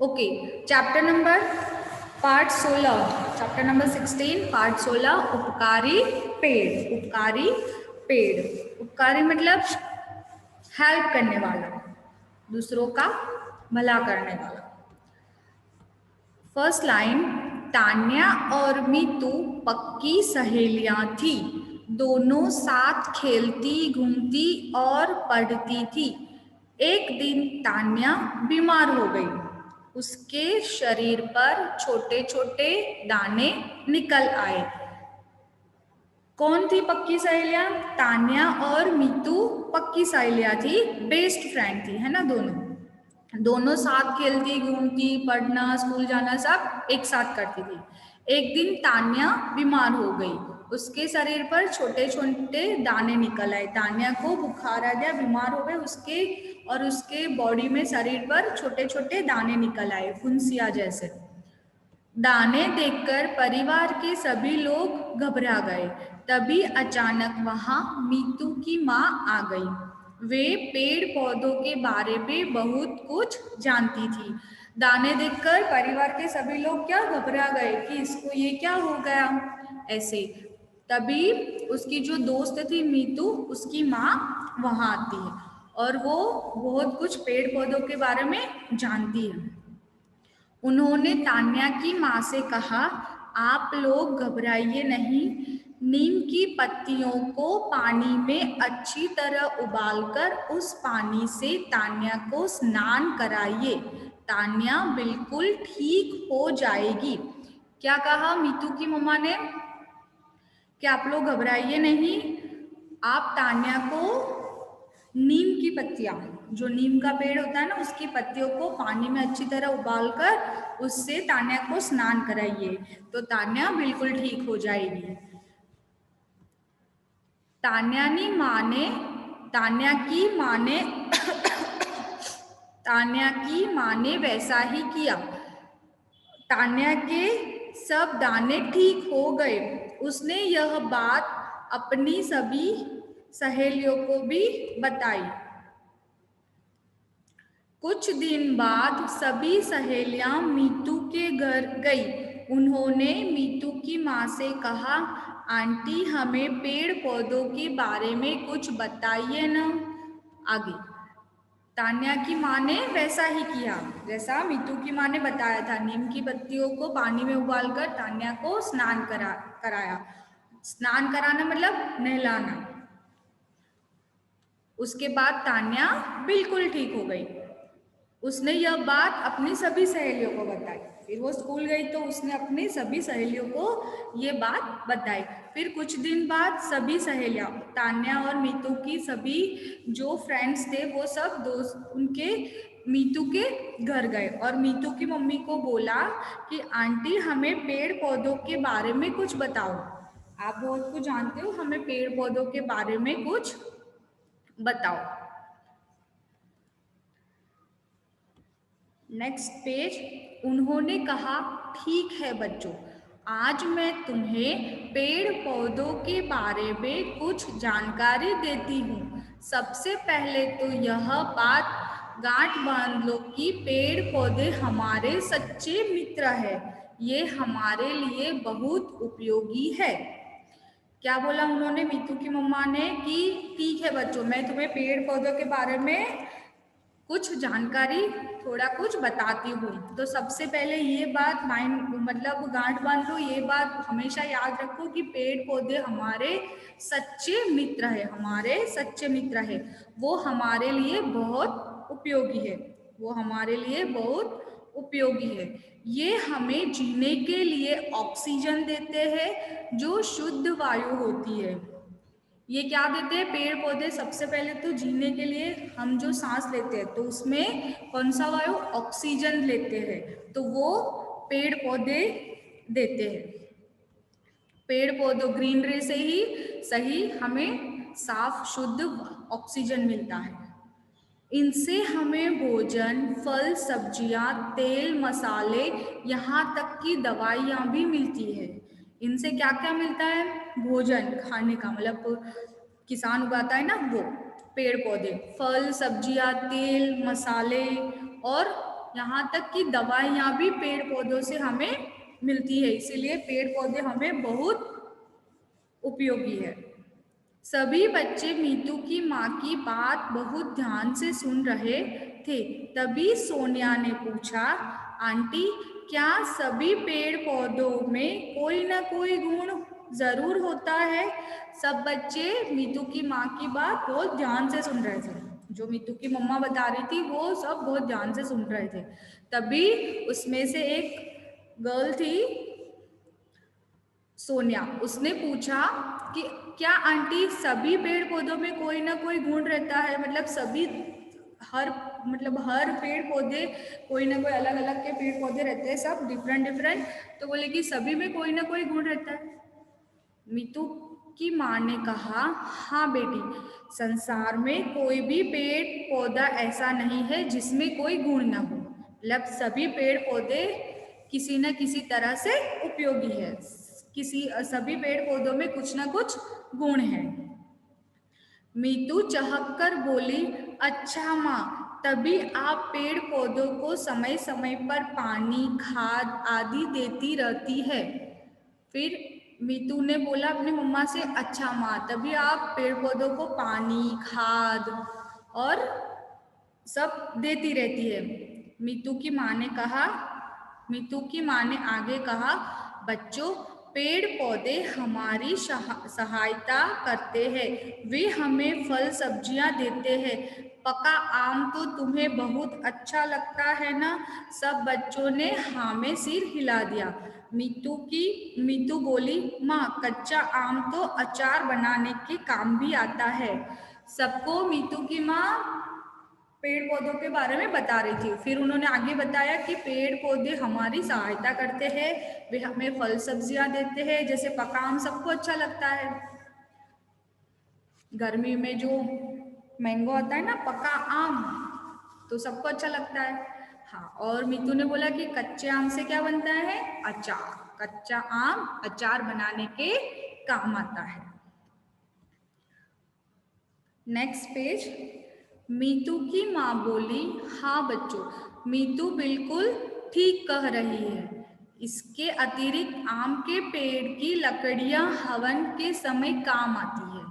Okay, chapter number part 16, chapter number 16 part 16 उपकारी पेड़। उपकारी पेड़, उपकारी मतलब हेल्प करने वाला, दूसरों का भला करने वाला। फर्स्ट लाइन, तान्या और मीतू पक्की सहेलियां थी, दोनों साथ खेलती घूमती और पढ़ती थी। एक दिन तान्या बीमार हो गई, उसके शरीर पर छोटे छोटे दाने निकल आए। कौन थी पक्की सहेलियां? तान्या और मीतू पक्की सहेलियां थी, बेस्ट फ्रेंड थी, है ना। दोनों साथ खेलती घूमती पढ़ना स्कूल जाना सब एक साथ करती थी। एक दिन तान्या बीमार हो गई, उसके शरीर पर छोटे छोटे दाने निकल आए। तान्या को बुखार आ गया, बीमार हो गए, उसके बॉडी में शरीर पर छोटे छोटे दाने निकल आए, फुंसिया जैसे। दाने देखकर परिवार के सभी लोग घबरा गए। तभी अचानक वहां मीतू की माँ आ गई। वे पेड़ पौधों के बारे में बहुत कुछ जानती थी। दाने देखकर परिवार के सभी लोग क्या घबरा गए कि इसको ये क्या हो गया ऐसे। तभी उसकी जो दोस्त थी मीतू, उसकी माँ वहां आती है और वो बहुत कुछ पेड़ पौधों के बारे में जानती है। उन्होंने तान्या की माँ से कहा, आप लोग घबराइए नहीं, नीम की पत्तियों को पानी में अच्छी तरह उबालकर उस पानी से तान्या को स्नान कराइए, तान्या बिल्कुल ठीक हो जाएगी। क्या कहा मीतू की मम्मा ने कि आप लोग घबराइए नहीं, आप तान्या को नीम की पत्तियां, जो नीम का पेड़ होता है ना, उसकी पत्तियों को पानी में अच्छी तरह उबालकर उससे तान्या को स्नान कराइए, तो तान्या बिल्कुल ठीक हो जाएगी। तान्या की माँ ने वैसा ही किया। तान्या के सब दाने ठीक हो गए। उसने यह बात अपनी सभी सहेलियों को भी बताई। कुछ दिन बाद सभी सहेलियां मीतू के घर गई। उन्होंने मीतू की माँ से कहा, आंटी हमें पेड़ पौधों के बारे में कुछ बताइए ना। आगे तान्या की माँ ने वैसा ही किया जैसा मीतू की माँ ने बताया था। नीम की पत्तियों को पानी में उबालकर तान्या को स्नान कराया। स्नान कराना मतलब नहलाना। उसके बाद तान्या बिल्कुल ठीक हो गई। उसने यह बात अपनी सभी सहेलियों को बताई। फिर वो स्कूल गई तो उसने अपनी सभी सहेलियों को ये बात बताई। फिर कुछ दिन बाद सभी सहेलियां, तान्या और मीतू की सभी जो फ्रेंड्स थे वो सब दोस्त उनके मीतू के घर गए और मीतू की मम्मी को बोला कि आंटी हमें पेड़ पौधों के बारे में कुछ बताओ, आप बहुत कुछ जानते हो, हमें पेड़ पौधों के बारे में कुछ बताओ। Next page. उन्होंने कहा, ठीक है बच्चों, आज मैं तुम्हें पेड़ पौधों के बारे में कुछ जानकारी देती हूँ। सबसे पहले तो यह बात गांठ बांध लो कि पेड़ पौधे हमारे सच्चे मित्र हैं। ये हमारे लिए बहुत उपयोगी है। क्या बोला उन्होंने मीतू की मम्मा ने कि ठीक है बच्चों, मैं तुम्हें पेड़ पौधों के बारे में कुछ जानकारी थोड़ा कुछ बताती हूँ। तो सबसे पहले ये बात मतलब गांठ बांध लो, ये बात हमेशा याद रखो कि पेड़ पौधे हमारे सच्चे मित्र है, हमारे सच्चे मित्र है। वो हमारे लिए बहुत उपयोगी है, वो हमारे लिए बहुत उपयोगी है। ये हमें जीने के लिए ऑक्सीजन देते हैं जो शुद्ध वायु होती है। ये क्या देते हैं पेड़ पौधे? सबसे पहले तो जीने के लिए हम जो सांस लेते हैं तो उसमें कौन सा वायु? ऑक्सीजन लेते हैं, तो वो पेड़ पौधे देते हैं। पेड़ पौधों ग्रीनरी से ही सही हमें साफ शुद्ध ऑक्सीजन मिलता है। इनसे हमें भोजन, फल, सब्जियां, तेल, मसाले, यहाँ तक कि दवाइयाँ भी मिलती है। इनसे क्या क्या मिलता है? भोजन खाने का, मतलब किसान उगाता है ना वो, पेड़ पौधे, फल, सब्जियां, तेल, मसाले और यहाँ तक कि दवाइयाँ भी पेड़ पौधों से हमें मिलती है, इसीलिए पेड़ पौधे हमें बहुत उपयोगी है। सभी बच्चे मीतू की माँ की बात बहुत ध्यान से सुन रहे थे। तभी सोनिया ने पूछा, आंटी, क्या सभी पेड़ पौधों में कोई ना कोई गुण जरूर होता है? सब बच्चे मीतू की माँ की बात बहुत ध्यान से सुन रहे थे। जो मीतू की मम्मा बता रही थी वो सब बहुत ध्यान से सुन रहे थे। तभी उसमें से एक गर्ल थी सोनिया, उसने पूछा कि क्या आंटी सभी पेड़ पौधों में कोई ना कोई गुण रहता है? मतलब सभी हर पेड़ पौधे, कोई ना कोई अलग अलग के पेड़ पौधे रहते हैं, सब डिफरेंट डिफरेंट। तो बोले कि सभी में कोई ना कोई गुण रहता है। मीतू की माँ ने कहा, हाँ बेटी, संसार में कोई भी पेड़ पौधा ऐसा नहीं है जिसमें कोई गुण ना हो। मतलब सभी पेड़ पौधे किसी न किसी तरह से उपयोगी है। सभी पेड़ पौधों में कुछ ना कुछ गुण है। मीतू चहक कर बोली, अच्छा माँ, तभी आप पेड़ पौधों को समय समय पर पानी, खाद आदि देती रहती है। फिर मीतू ने बोला अपनी मम्मा से, अच्छा माँ, तभी आप पेड़ पौधों को पानी, खाद और सब देती रहती है। मीतू की माँ ने कहा, मीतू की माँ ने आगे कहा, बच्चों, पेड़ पौधे हमारी सहायता करते हैं। वे हमें फल सब्जियां देते हैं। पका आम तो तुम्हें बहुत अच्छा लगता है ना? सब बच्चों ने हाँ में सिर हिला दिया। मीतू बोली, माँ, कच्चा आम तो अचार बनाने के काम भी आता है। सबको मीतू की माँ पेड़ पौधों के बारे में बता रही थी। फिर उन्होंने आगे बताया कि पेड़ पौधे हमारी सहायता करते हैं, वे हमें फल सब्जियां देते हैं, जैसे पका आम सबको अच्छा लगता है। गर्मी में जो मैंगो आता है ना, पका आम, तो सबको अच्छा लगता है। हाँ, और मीतू ने बोला कि कच्चे आम से क्या बनता है? अचार। कच्चा आम अचार बनाने के काम आता है। Next page. मीतू की माँ बोली, हाँ बच्चों, मीतू बिल्कुल ठीक कह रही है। इसके अतिरिक्त आम के पेड़ की लकड़ियां हवन के समय काम आती है।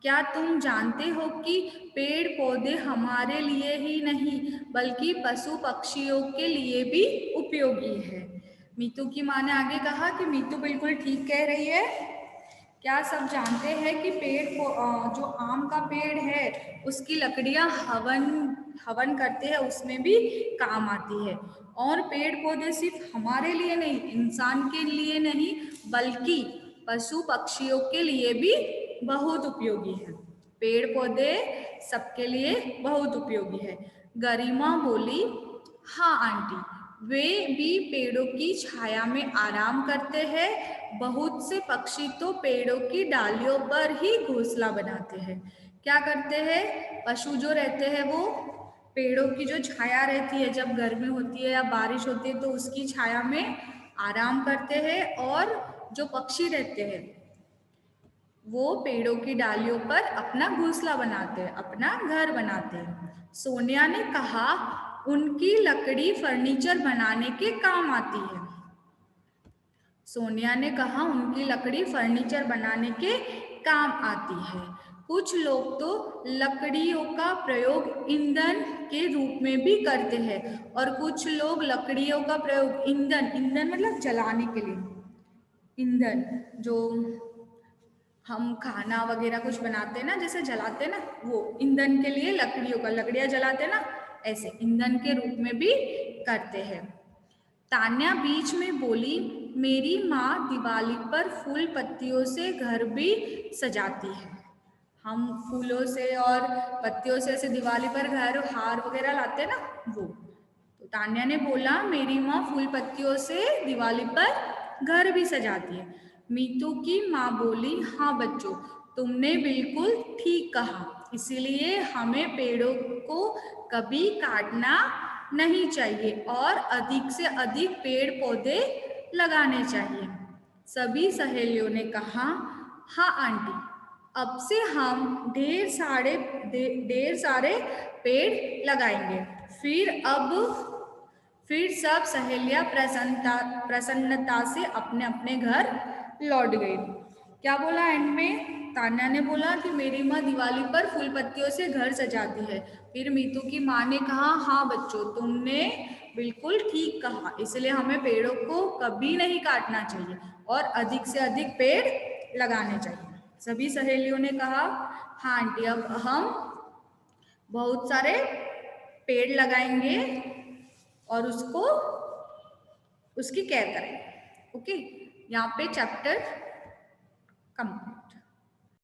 क्या तुम जानते हो कि पेड़ पौधे हमारे लिए ही नहीं बल्कि पशु पक्षियों के लिए भी उपयोगी है? मीतू की माँ ने आगे कहा कि मीतू बिल्कुल ठीक कह रही है। क्या सब जानते हैं कि जो आम का पेड़ है उसकी लकड़ियां हवन करते हैं, उसमें भी काम आती है। और पेड़ पौधे सिर्फ हमारे लिए नहीं, इंसान के लिए नहीं, बल्कि पशु पक्षियों के लिए भी बहुत उपयोगी है। पेड़ पौधे सबके लिए बहुत उपयोगी है। गरिमा बोली, हाँ आंटी, वे भी पेड़ों की छाया में आराम करते हैं। बहुत से पक्षी तो पेड़ों की डालियों पर ही घोंसला बनाते हैं। क्या करते हैं? पशु जो रहते हैं वो पेड़ों की जो छाया रहती है, जब गर्मी होती है या बारिश होती है तो उसकी छाया में आराम करते हैं। और जो पक्षी रहते हैं वो पेड़ों की डालियों पर अपना घोंसला बनाते हैं, अपना घर बनाते हैं। सोनिया ने कहा, उनकी लकड़ी फर्नीचर बनाने के काम आती है। सोनिया ने कहा, उनकी लकड़ी फर्नीचर बनाने के काम आती है। कुछ लोग तो लकड़ियों का प्रयोग ईंधन के रूप में भी करते हैं, और कुछ लोग लकड़ियों का प्रयोग ईंधन मतलब जलाने के लिए, ईंधन जो हम खाना वगैरह कुछ बनाते हैं ना, जैसे जलाते हैं ना, वो ईंधन के लिए लकड़ियां जलाते हैं ना, ऐसे ईंधन के रूप में भी करते हैं। तान्या बीच में बोली, मेरी माँ दिवाली पर फूल पत्तियों से घर भी सजाती है। हम फूलों से और पत्तियों से ऐसे दिवाली पर घर हार वगैरह लाते हैं ना, वो। तो तान्या ने बोला, मेरी माँ फूल पत्तियों से दिवाली पर घर भी सजाती है। मीतू की माँ बोली, हाँ बच्चों, तुमने बिल्कुल ठीक कहा। इसीलिए हमें पेड़ों को कभी काटना नहीं चाहिए और अधिक से अधिक पेड़ पौधे लगाने चाहिए। सभी सहेलियों ने कहा, हाँ आंटी, अब से हम ढेर सारे पेड़ लगाएंगे। फिर अब फिर सब सहेलियां प्रसन्नता से अपने अपने घर लौट गई। क्या बोला एंड में? तान्या ने बोला कि मेरी माँ दिवाली पर फूल पत्तियों से घर सजाती है। फिर मीतू की माँ ने कहा, हाँ बच्चों, तुमने बिल्कुल ठीक कहा, इसलिए हमें पेड़ों को कभी नहीं काटना चाहिए और अधिक से अधिक पेड़ लगाने चाहिए। सभी सहेलियों ने कहा, हाँ आंटी, अब हम बहुत सारे पेड़ लगाएंगे और उसकी केयर करेंगे। ओके, यहाँ पे चैप्टर कम।